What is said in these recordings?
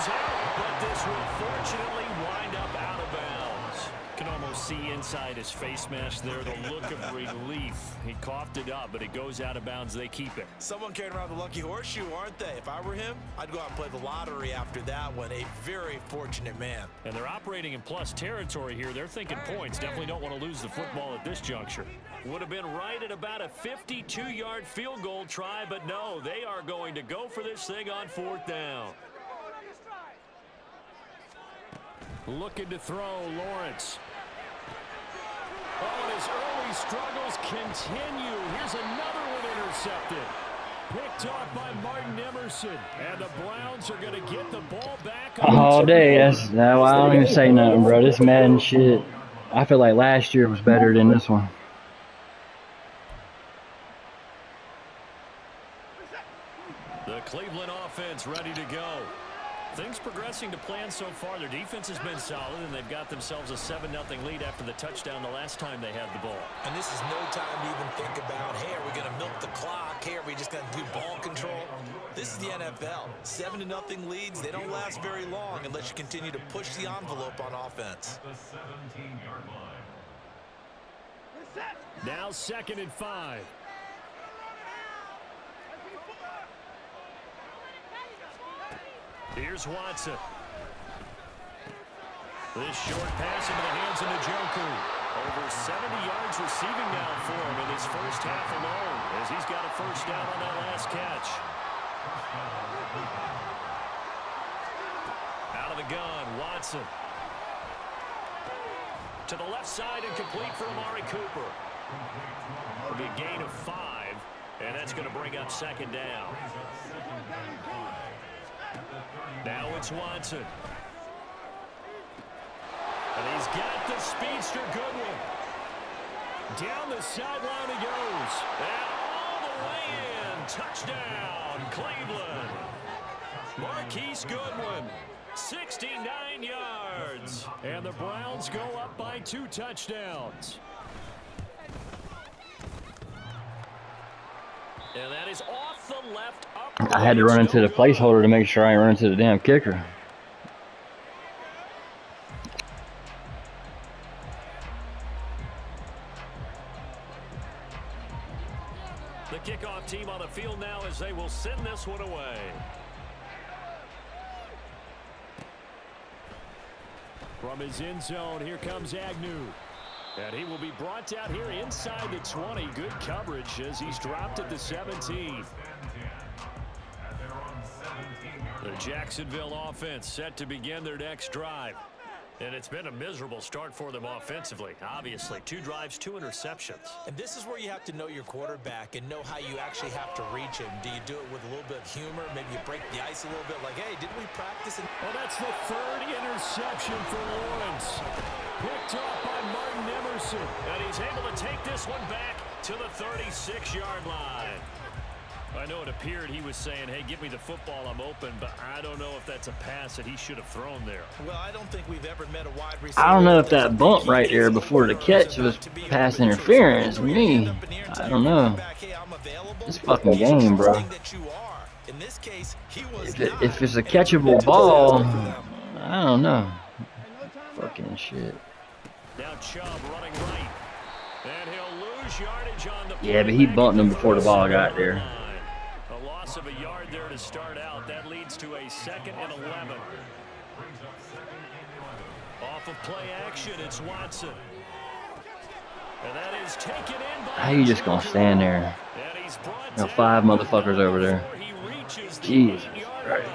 is out, but this will fortunately wind up out of bounds. Can almost see inside his face mask there the look of relief. He coughed it up, but it goes out of bounds. They keep it. Someone carrying around the lucky horseshoe, aren't they? If I were him, I'd go out and play the lottery after that one. A very fortunate man. And they're operating in plus territory here. They're thinking points. Definitely don't want to lose the football at this juncture. Would have been right at about a 52-yard field goal try, but no, they are going to go for this thing on 4th down. Looking to throw, Lawrence. Oh, and his early struggles continue. Here's another one intercepted. Picked off by Martin Emerson. And the Browns are going to get the ball back. All day. I don't even say nothing, bro. This Madden shit. I feel like last year was better than this one. The Cleveland offense ready to go. Things progressing to plan so far. Their defense has been solid, and they've got themselves a 7-0 lead after the touchdown the last time they had the ball. And this is no time to even think about, hey, are we going to milk the clock? Hey, are we just going to do ball control? This is the NFL. 7-0 leads, they don't last very long unless you continue to push the envelope on offense. Now 2nd and 5. Here's Watson. This short pass into the hands of Njoku. Over 70 yards receiving now for him in his first half alone, as he's got a first down on that last catch. Out of the gun, Watson. To the left side and complete for Amari Cooper. It'll be a gain of 5, and that's going to bring up 2nd down. Now it's Watson. And he's got the speedster Goodwin. Down the sideline he goes. And all the way in. Touchdown, Cleveland. Marquise Goodwin, 69 yards. And the Browns go up by 2 touchdowns. And that is off the left. I had to run into the placeholder to make sure I run into the damn kicker. The kickoff team on the field now as they will send this one away. From his end zone, here comes Agnew. And he will be brought down here inside the 20. Good coverage as he's dropped at the 17. The Jacksonville offense set to begin their next drive. And it's been a miserable start for them offensively. Obviously, 2 drives, 2 interceptions. And this is where you have to know your quarterback and know how you actually have to reach him. Do you do it with a little bit of humor? Maybe you break the ice a little bit like, hey, didn't we practice? Well, that's the 3rd interception for Lawrence. Picked off by Martin Emerson. And he's able to take this one back to the 36-yard line. I know it appeared he was saying, hey, give me the football, I'm open, but I don't know if that's a pass that he should have thrown there. Well, I don't think we've ever met a wide receiver. I don't know if that bump right there before the catch was pass interference. Me, I don't know. This fucking game, bro. If it's a catchable ball, I don't know. Fucking shit. Now Chubb running right. And he'll lose yardage on the Yeah, but he bumped him before the ball got there. A loss of a yard there to start out. That leads to a 2nd and 11. Off of play action, it's Watson. And that is taken in by How you just gonna stand there? And he's brought You know, 5 motherfuckers over there. before he reaches the Jesus 8-yard Christ.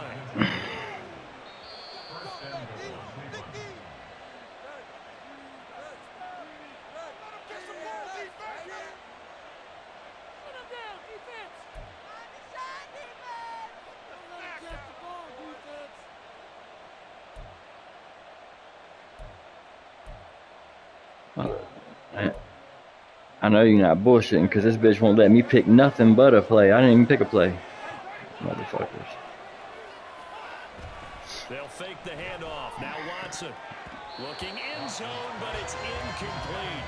line. I know you're not bullshitting because this bitch won't let me pick nothing but a play. I didn't even pick a play. Motherfuckers. They'll fake the handoff. Now Watson looking in zone, but it's incomplete.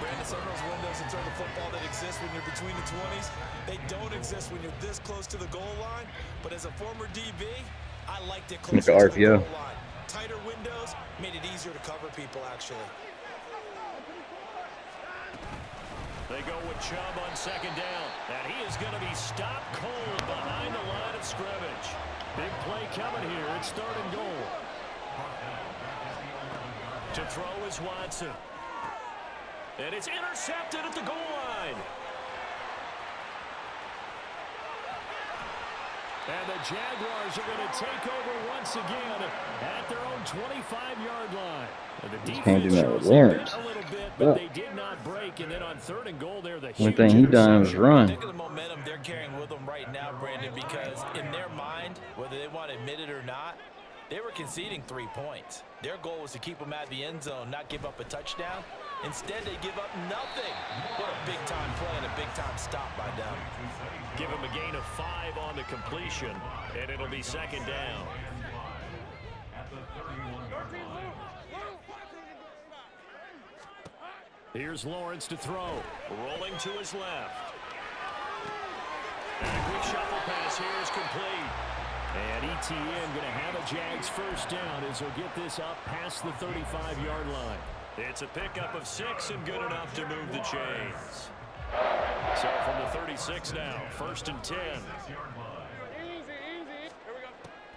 Brandon, some of those windows in terms of football that exist when you're between the 20s, they don't exist when you're this close to the goal line. But as a former DB, I liked it Like closer the to the goal RPO. line. Tighter windows made it easier to cover people, actually. They go with Chubb on second down. And he is going to be stopped cold behind the line of scrimmage. Big play coming here. It's 3rd and goal. To throw is Watson. And it's intercepted at the goal line. And the Jaguars are going to take over once again at their own 25-yard line. And the defense shows a little bit, but they did not break. And then on 3rd and goal there, the One thing he done was run. Think of the momentum they're carrying with them right now, Brandon, because in their mind, whether they want to admit it or not, they were conceding 3 points. Their goal was to keep them out of the end zone, not give up a touchdown. Instead, they give up nothing. What a big-time play and a big-time stop by them. Give him a gain of 5 on the completion, and it'll be 2nd down. Here's Lawrence to throw. Rolling to his left. And a quick shuffle pass here is complete. And ETN going to have a Jags first down as he'll get this up past the 35-yard line. It's a pickup of 6 and good enough to move the chains. So from the 36 now, 1st and 10.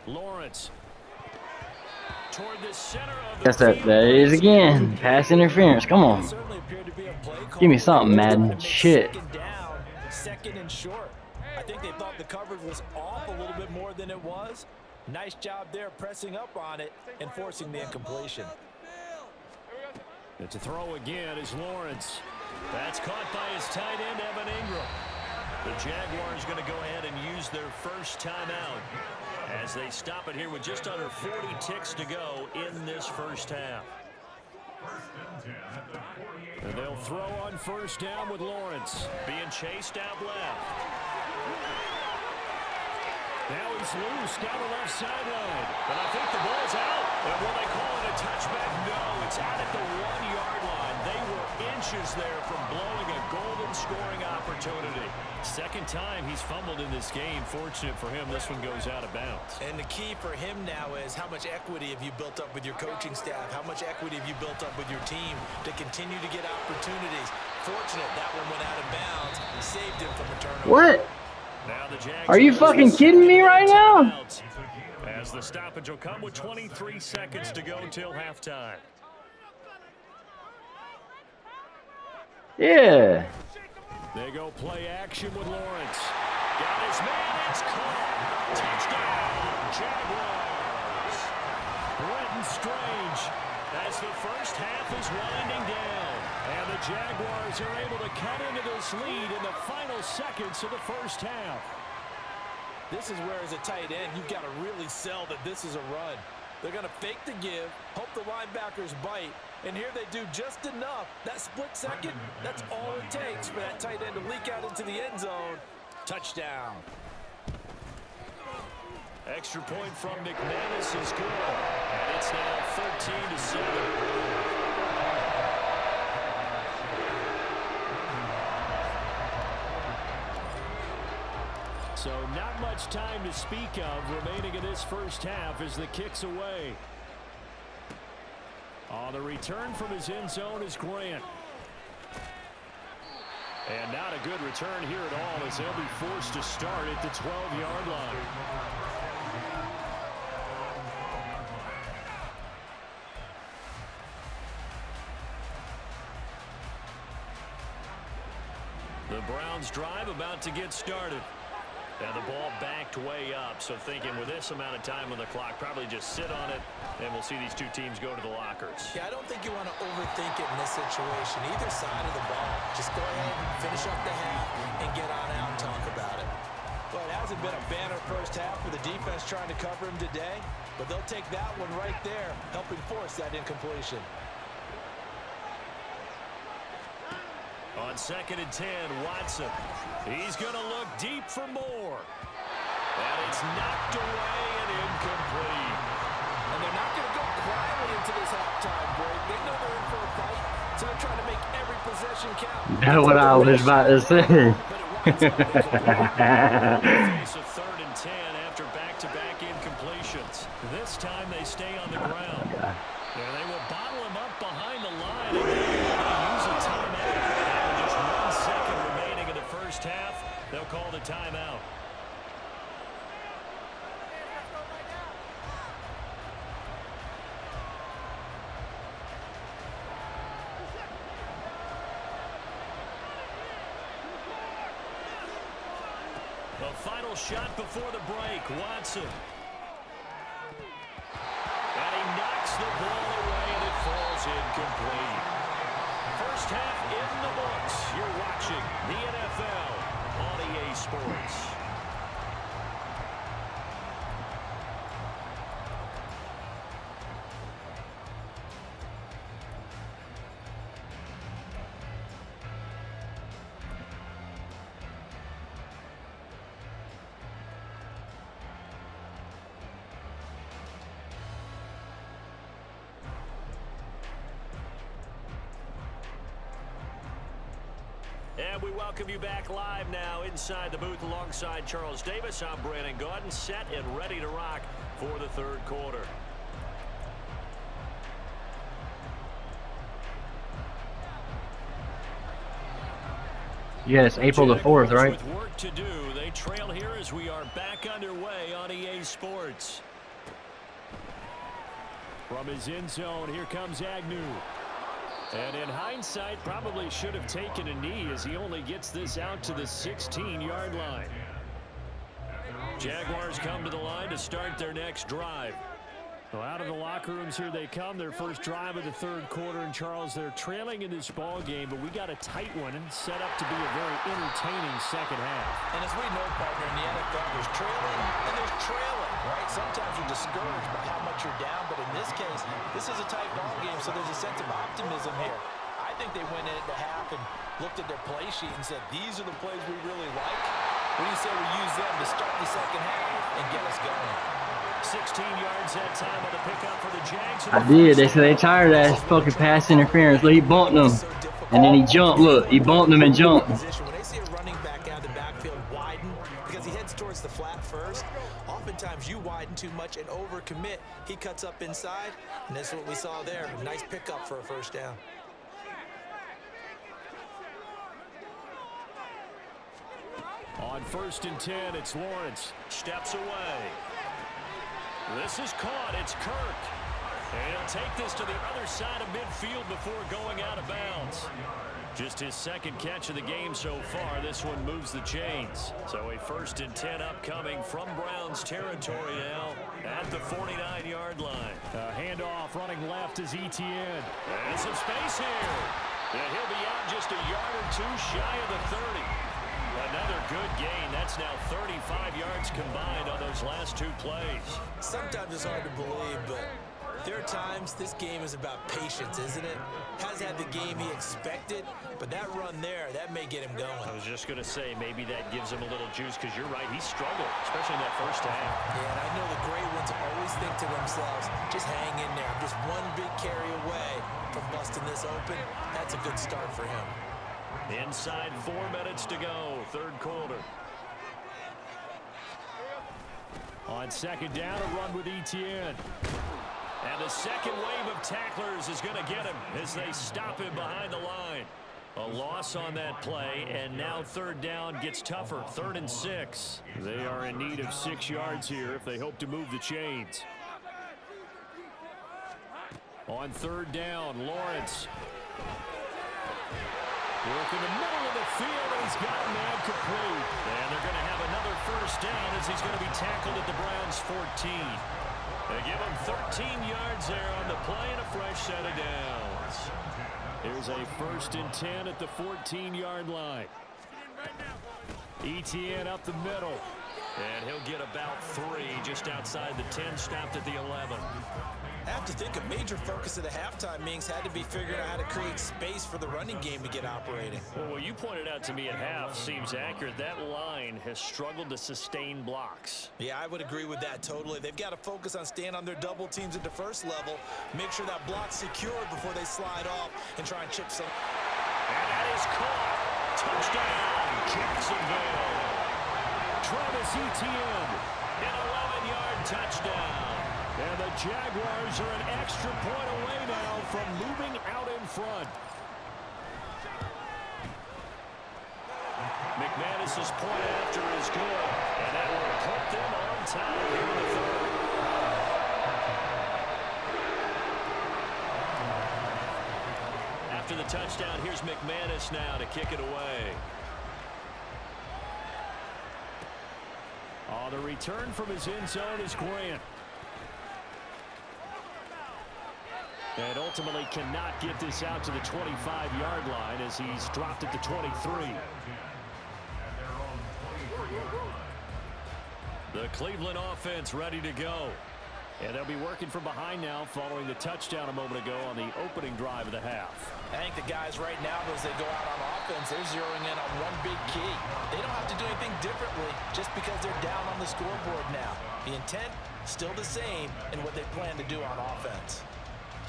Lawrence. Toward the center of the That's that. That is again. Pass interference. Come on. Give me something, Madden. Shit. 2nd and short. I think they thought the coverage was off a little bit more than it was. Nice job there pressing up on it and forcing the incompletion. And to throw again is Lawrence. That's caught by his tight end, Evan Ingram. The Jaguars going to go ahead and use their first timeout as they stop it here with just under 40 ticks to go in this first half. And they'll throw on first down with Lawrence being chased out left. Now he's loose down the left sideline. But I think the ball's out. And will they call it a touchback? No, it's out at the 1-yard line. They were inches there from blowing a golden scoring opportunity. Second time he's fumbled in this game. Fortunate for him, this one goes out of bounds. And the key for him now is how much equity have you built up with your coaching staff? How much equity have you built up with your team to continue to get opportunities? Fortunate that one went out of bounds. Saved him from a turnover. What? Are you fucking kidding me right now? As the stoppage will come with 23 seconds to go till halftime. Yeah. They go play action with Lawrence. Got his man. It's caught. Touchdown, Jaguars. Brenton Strange as the first half is winding down. And the Jaguars are able to cut into this lead in the final seconds of the first half. This is where, as a tight end, you've got to really sell that this is a run. They're going to fake the give, hope the linebackers bite, and here they do just enough. That split second, that's all it takes for that tight end to leak out into the end zone. Touchdown. Extra point from McManus is good. And it's now 13-7. So not much time to speak of remaining in this first half as the kick's away. On the return from his end zone is Grant. And not a good return here at all as they'll be forced to start at the 12-yard line. The Browns drive about to get started. And the ball backed way up, so thinking with this amount of time on the clock, probably just sit on it, and we'll see these two teams go to the lockers. Yeah, I don't think you want to overthink it in this situation. Either side of the ball, just go ahead and finish up the half and get on out and talk about it. Well, it hasn't been a banner first half for the defense trying to cover him today, but they'll take that one right there, helping force that incompletion. On 2nd and 10, Watson. He's going to look deep for more. And it's knocked away and incomplete. And they're not going to go quietly into this halftime break. They know they're in for a fight, so they're trying to make every possession count. That's what I was about to say. Face a 3rd and 10 after back-to-back incompletions. This time they stay on the ground. God. Yeah, they will bottle him up behind the line, and they use a timeout. And with just 1 second remaining in the first half, they'll call the timeout. The final shot before the break, Watson. And he knocks the ball away, and it falls incomplete. First half in the books. You're watching the NFL on EA Sports. And we welcome you back live now inside the booth alongside Charles Davis. I'm Brandon Gaudin, set and ready to rock for the third quarter. Yes, April the 4th, right? With work to do, they trail here as we are back underway on EA Sports. From his end zone, here comes Agnew. And in hindsight, probably should have taken a knee as he only gets this out to the 16-yard line. Jaguars come to the line to start their next drive. Well, out of the locker rooms here they come, their first drive of the third quarter. And Charles, they're trailing in this ball game, but we got a tight one and set up to be a very entertaining second half. And as we know, partner, in the NFL, there's trailing and there's trailing, right? Sometimes you're discouraged by how much you're down, but in this case, this is a tight ball game, so there's a sense of optimism here. I think they went into half and looked at their play sheet and said, these are the plays we really like. What do you say we use them to start the second half and get us going? 16 yards that time on the pickup for the Jags. I did. They said they tired of that fucking pass interference. Look, he bumped them. And then he jumped. Look, he bumped them and jumped. When they see a running back out of the backfield widen because he heads towards the flat first, oftentimes you widen too much and overcommit. He cuts up inside, and that's what we saw there. Nice pickup for a first down. On 1st and 10, it's Lawrence. Steps away. This is caught. It's Kirk. And he'll take this to the other side of midfield before going out of bounds. Just his second catch of the game so far. This one moves the chains. So a 1st and 10 upcoming from Browns territory now at the 49-yard line. Handoff running left is Etienne. And some space here. And he'll be out just a yard or two shy of the 30. Another good gain. That's now 35 yards combined on those last two plays. Sometimes it's hard to believe, but there are times this game is about patience, isn't it? Hasn't had the game he expected, but that run there, that may get him going. I was just going to say, maybe that gives him a little juice, because you're right, he struggled, especially in that first half. Yeah, and I know the great ones always think to themselves, just hang in there. I'm just one big carry away from busting this open. That's a good start for him. Inside 4 minutes to go, third quarter. On second down, a run with Etienne. And the second wave of tacklers is going to get him as they stop him behind the line. A loss on that play, and now third down gets tougher. 3rd and 6. They are in need of 6 yards here if they hope to move the chains. On third down, Lawrence. Work in the middle of the field, and he's got man complete. And they're going to have another first down as he's going to be tackled at the Browns' 14. They give him 13 yards there on the play and a fresh set of downs. Here's a 1st and 10 at the 14-yard line. Etienne up the middle. And he'll get about 3 just outside the 10, stopped at the 11. I have to think a major focus of the halftime meetings had to be figuring out how to create space for the running game to get operating. Well, what you pointed out to me at half seems accurate. That line has struggled to sustain blocks. Yeah, I would agree with that totally. They've got to focus on staying on their double teams at the first level, make sure that block's secured before they slide off and try and chip some. And that is caught. Touchdown, Jacksonville. Travis Etienne, an 11-yard touchdown. And the Jaguars are an extra point away now from moving out in front. McManus's point after is good. And that will put them on top here in the third. After the touchdown, here's McManus now to kick it away. On the return from his end zone is Grant. And ultimately cannot get this out to the 25-yard line as he's dropped at the 23. The Cleveland offense ready to go. And they'll be working from behind now following the touchdown a moment ago on the opening drive of the half. I think the guys right now, as they go out on offense, they're zeroing in on one big key. They don't have to do anything differently just because they're down on the scoreboard now. The intent, still the same in what they plan to do on offense.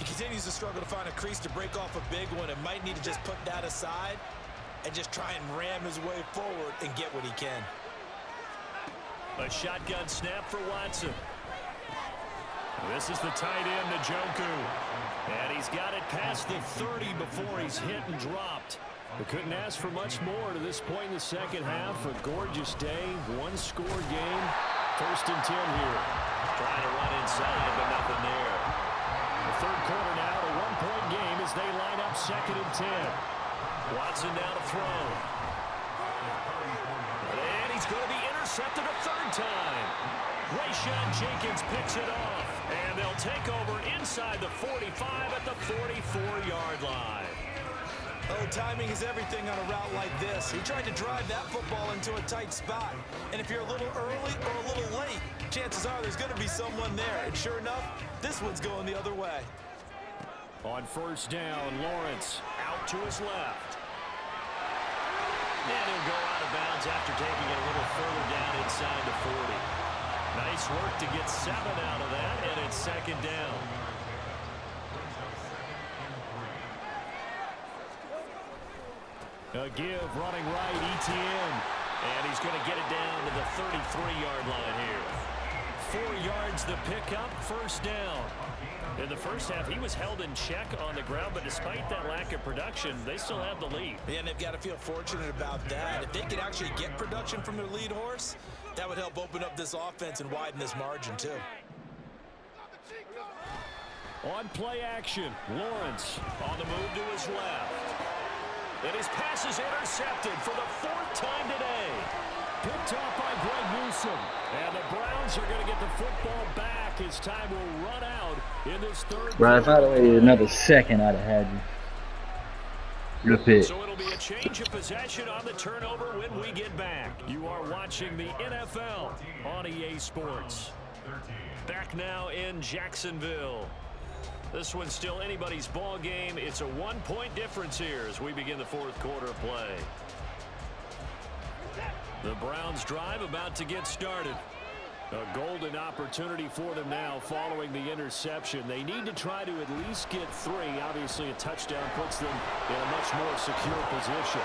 He continues to struggle to find a crease to break off a big one and might need to just put that aside and just try and ram his way forward and get what he can. A shotgun snap for Watson. This is the tight end, Njoku. And he's got it past the 30 before he's hit and dropped. We couldn't ask for much more to this point in the second half. A gorgeous day, one-score game. 1st and 10 here. Trying to run inside, but nothing there. The third quarter now, a one-point game as they line up 2nd and 10. Watson now to throw. And he's going to be intercepted a third time. Rayshon Jenkins picks it off. And they'll take over inside the 45 at the 44-yard line. Oh, timing is everything on a route like this. He tried to drive that football into a tight spot. And if you're a little early or a little late, chances are there's going to be someone there. And sure enough, this one's going the other way. On 1st down, Lawrence out to his left. And he'll go out of bounds after taking it a little further down inside the 40. Nice work to get 7 out of that, and it's 2nd down. A give running right, ETN. And he's going to get it down to the 33-yard line here. 4 yards the pickup, 1st down. In the first half, he was held in check on the ground, but despite that lack of production, they still have the lead. Yeah, and they've got to feel fortunate about that. If they could actually get production from their lead horse, that would help open up this offense and widen this margin, too. On play action, Lawrence on the move to his left. And his pass is intercepted for the 4th time today. Picked off by Greg Newsome. And the Browns are going to get the football back as time will run out in this third. Right, if I'd have waited another second, I'd have had you. Good pick. So it'll be a change of possession on the turnover when we get back. You are watching the NFL on EA Sports. Back now in Jacksonville. This one's still anybody's ball game. It's a 1-point difference here as we begin the 4th quarter of play. The Browns drive about to get started. A golden opportunity for them now following the interception. They need to try to at least get 3. Obviously, a touchdown puts them in a much more secure position.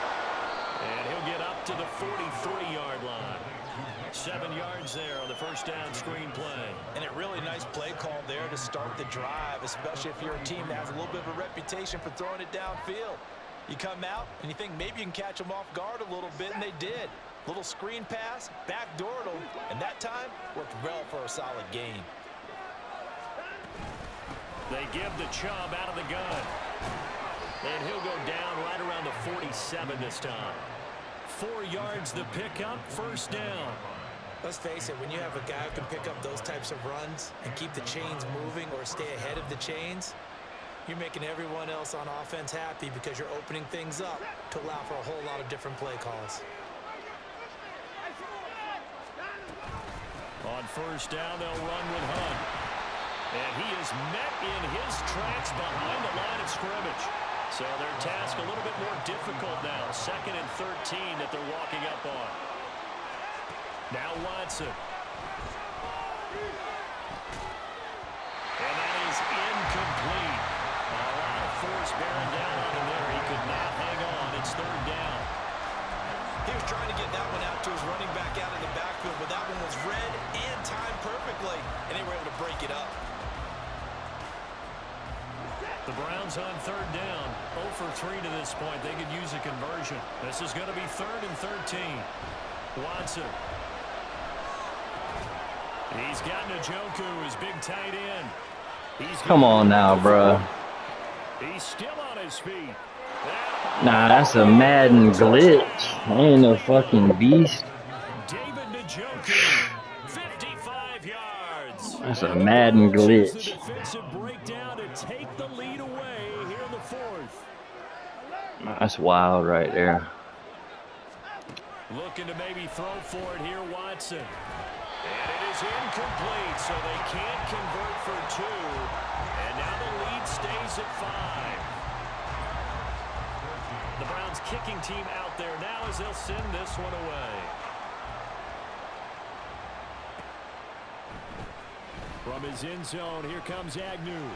And he'll get up to the 43-yard line. 7 yards there on the 1st down screen play. And a really nice play call there to start the drive, especially if you're a team that has a little bit of a reputation for throwing it downfield. You come out and you think maybe you can catch them off guard a little bit, and they did. Little screen pass, backdoored them, and that time worked well for a solid gain. They give the Chubb out of the gun. And he'll go down right around the 47 this time. 4 yards the pickup, 1st down. Let's face it, when you have a guy who can pick up those types of runs and keep the chains moving or stay ahead of the chains, you're making everyone else on offense happy because you're opening things up to allow for a whole lot of different play calls. On 1st down, they'll run with Hunt. And he is met in his tracks behind the line of scrimmage. So their task a little bit more difficult now. 2nd and 13 that they're walking up on. Now Watson. And that is incomplete. A lot of force bearing down on him there. He could not hang on. It's 3rd down. He was trying to get that one out to his running back out of the backfield, but that one was read and timed perfectly, and they were able to break it up. The Browns on third down. 0 for 3 to this point. They could use a conversion. This is going to be 3rd and 13. Watson. He's got Njoku, his big tight end. Come on now, bro. He's still on his feet. Nah, that's a Madden glitch. I ain't no fucking beast. David Njoku, 55 yards. That's a Madden glitch. The defensive breakdown to take the lead away here in the 4th. That's wild right there. Looking to maybe throw for it here, Watson. And it is incomplete, so they can't convert for 2. And now the lead stays at 5. The Browns kicking team out there now as they'll send this one away. From his end zone, here comes Agnew.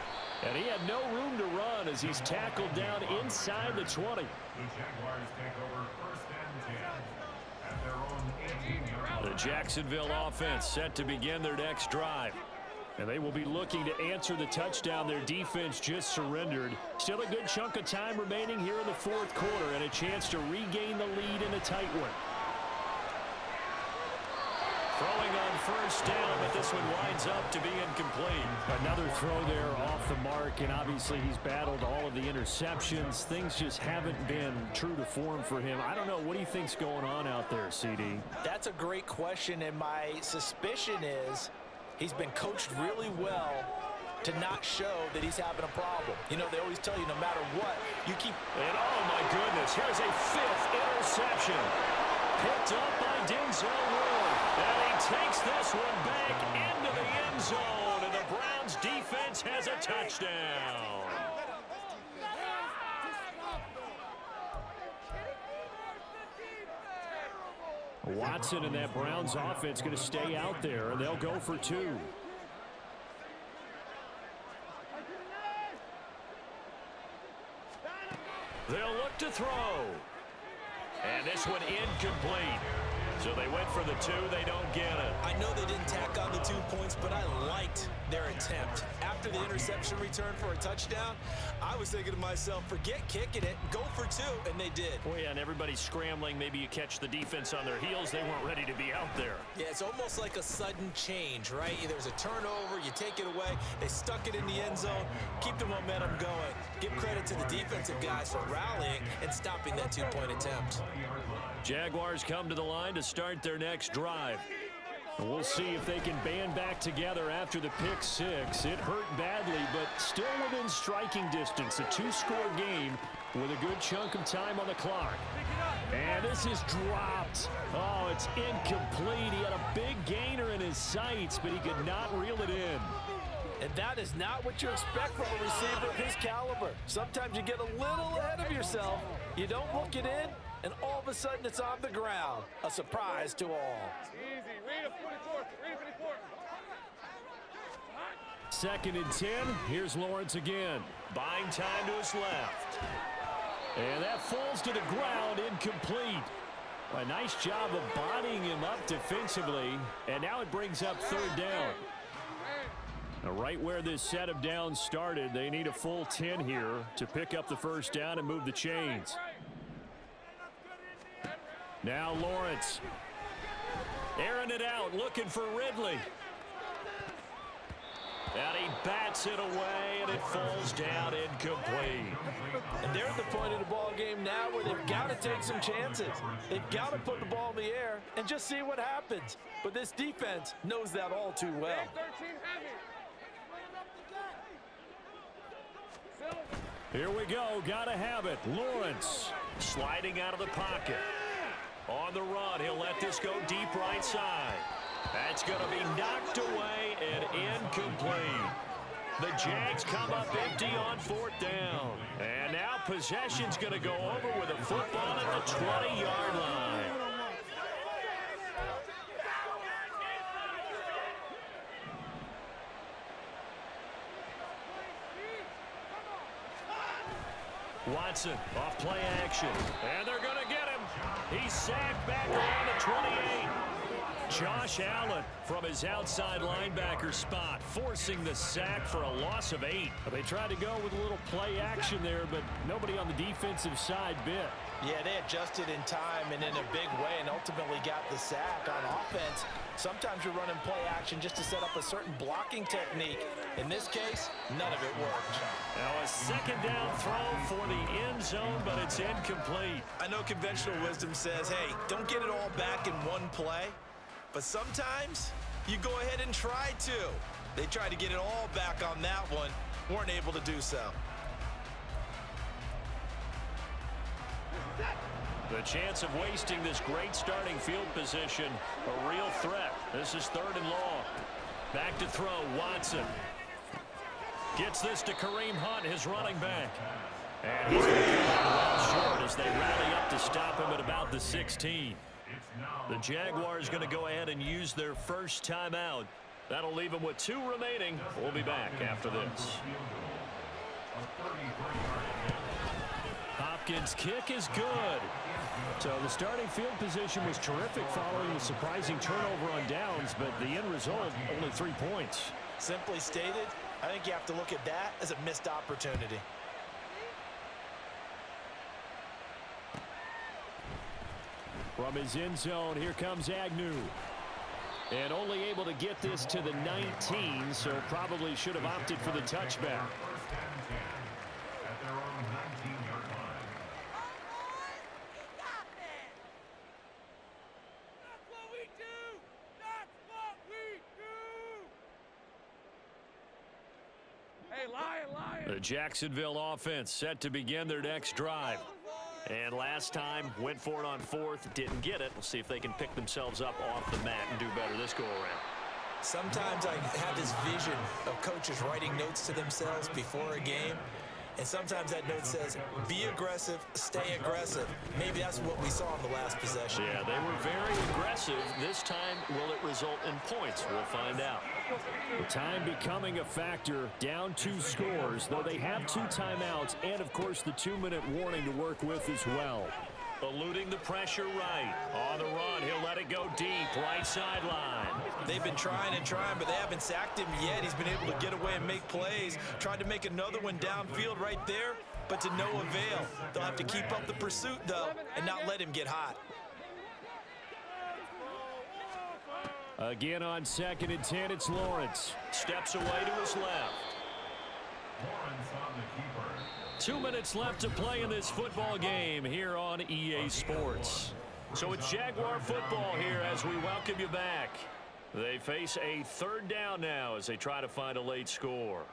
And he had no room to run as he's tackled down inside the 20. The Jacksonville offense set to begin their next drive. And they will be looking to answer the touchdown their defense just surrendered. Still a good chunk of time remaining here in the 4th quarter and a chance to regain the lead in a tight one. Throwing on first down, but this one winds up to be incomplete. Another throw there off the mark, and obviously he's battled all of the interceptions. Things just haven't been true to form for him. I don't know. What do you think's going on out there, CD? That's a great question, and my suspicion is he's been coached really well to not show that he's having a problem. You know, they always tell you no matter what, you keep... And oh my goodness, here's a 5th interception. Picked up by Denzel Ward. And he takes this one back into the end zone. And the Browns defense has a touchdown. Watson and that Browns offense going to stay out there, and they'll go for 2. They'll look to throw. And this one incomplete. So they went for the 2. They don't get it. I know they didn't tack on the 2 points, but I liked their attempt. After the interception return for a touchdown, I was thinking to myself, forget kicking it, go for 2, and they did. Oh, yeah, and everybody's scrambling. Maybe you catch the defense on their heels. They weren't ready to be out there. Yeah, it's almost like a sudden change, right? There's a turnover, you take it away, they stuck it in the end zone, keep the momentum going. Give credit to the defensive guys for rallying and stopping that 2-point attempt. Jaguars come to the line to start their next drive. We'll see if they can band back together after the pick 6. It hurt badly, but still within striking distance. A 2-score game with a good chunk of time on the clock. And this is dropped. Oh, it's incomplete. He had a big gainer in his sights, but he could not reel it in. And that is not what you expect from a receiver of his caliber. Sometimes you get a little ahead of yourself. You don't look it in, and all of a sudden it's on the ground. A surprise to all. Easy. Read a 44. Read a 44. 2nd and 10. Here's Lawrence again. Buying time to his left. And that falls to the ground, incomplete. A nice job of bodying him up defensively. And now it brings up 3rd down. Now, right where this set of downs started, they need a full 10 here to pick up the first down and move the chains. Now Lawrence. Airing it out, looking for Ridley. And he bats it away, and it falls down incomplete. And they're at the point of the ball game now where they've got to take some chances. They've got to put the ball in the air and just see what happens. But this defense knows that all too well. Here we go, gotta have it. Lawrence sliding out of the pocket. On the run, he'll let this go deep right side. That's going to be knocked away and incomplete. The Jags come up empty on 4th down. And now possession's going to go over with a football at the 20-yard line. Watson off play action. And they're going to get him. He's sacked back around the 28. Josh Allen from his outside linebacker spot, forcing the sack for a loss of 8. They tried to go with a little play action there, but nobody on the defensive side bit. Yeah, they adjusted in time and in a big way and ultimately got the sack. On offense, sometimes you're running play action just to set up a certain blocking technique. In this case, none of it worked. Now a second down throw for the end zone, but it's incomplete. I know conventional wisdom says, hey, don't get it all back in one play. But sometimes you go ahead and try to. They tried to get it all back on that one, weren't able to do so. The chance of wasting this great starting field position, a real threat. This is 3rd and long. Back to throw, Watson. Gets this to Kareem Hunt, his running back. And he's going to come out well short as they rally up to stop him at about the 16. The Jaguars going to go ahead and use their first timeout. That'll leave them with 2 remaining. We'll be back after this. Hopkins' kick is good. So the starting field position was terrific following the surprising turnover on downs, but the end result, only 3 points. Simply stated, I think you have to look at that as a missed opportunity. From his end zone, here comes Agnew. And only able to get this to the 19, so probably should have opted for the touchback. The Jacksonville offense set to begin their next drive. And last time, went for it on 4th, didn't get it. We'll see if they can pick themselves up off the mat and do better this go-around. Sometimes I have this vision of coaches writing notes to themselves before a game. And sometimes that note says, be aggressive, stay aggressive. Maybe that's what we saw in the last possession. Yeah, they were very aggressive. This time, will it result in points? We'll find out. The time becoming a factor, down 2 scores, though they have 2 timeouts and, of course, the 2-minute warning to work with as well. Eluding the pressure right. On the run, he'll let it go deep, right sideline. They've been trying and trying, but they haven't sacked him yet. He's been able to get away and make plays. Tried to make another one downfield right there, but to no avail. They'll have to keep up the pursuit, though, and not let him get hot. Again on 2nd and 10, it's Lawrence. Steps away to his left. 2 minutes left to play in this football game here on EA Sports. So it's Jaguar football here as we welcome you back. They face a 3rd down now as they try to find a late score.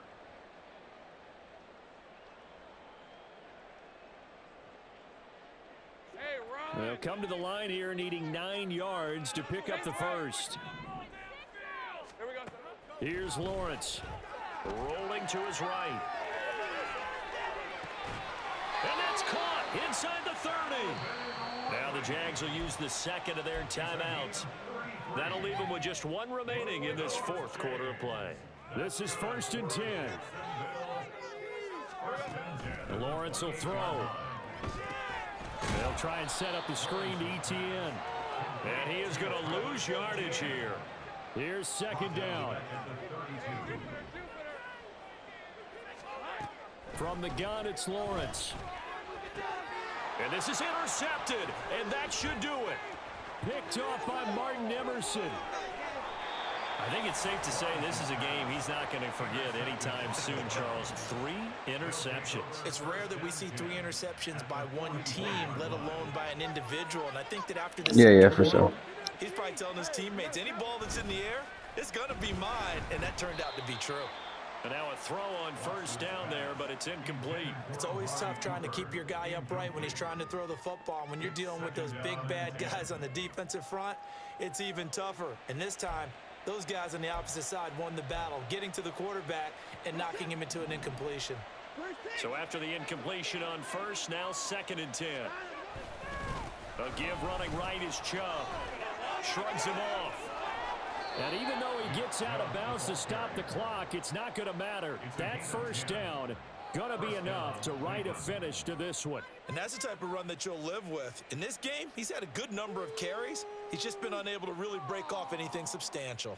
They'll come to the line here needing 9 yards to pick up the first. Here's Lawrence. Rolling to his right. And that's caught inside the 30. Now the Jags will use the second of their timeouts. That'll leave them with just 1 remaining in this 4th quarter of play. This is 1st and 10. Lawrence will throw. They'll try and set up the screen to ETN. And he is going to lose yardage here. Here's 2nd down. From the gun, it's Lawrence. And this is intercepted, and that should do it. Picked off by Martin Emerson. I think it's safe to say this is a game he's not going to forget anytime soon, Charles. 3 interceptions. It's rare that we see 3 interceptions by one team, let alone by an individual. And I think that after this, for sure. He's probably telling his teammates, any ball that's in the air, it's going to be mine. And that turned out to be true. And now a throw on 1st down there, but it's incomplete. It's always tough trying to keep your guy upright when he's trying to throw the football. When you're dealing with those big, bad guys on the defensive front, it's even tougher. And this time, those guys on the opposite side won the battle, getting to the quarterback and knocking him into an incompletion. So after the incompletion on 1st, now 2nd and 10. A give running right is Chubb. Shrugs him off. And even though he gets out of bounds to stop the clock, it's not going to matter. That 1st down Gonna be enough to write a finish to this one. And that's the type of run that you'll live with. In this game, he's had a good number of carries. He's just been unable to really break off anything substantial.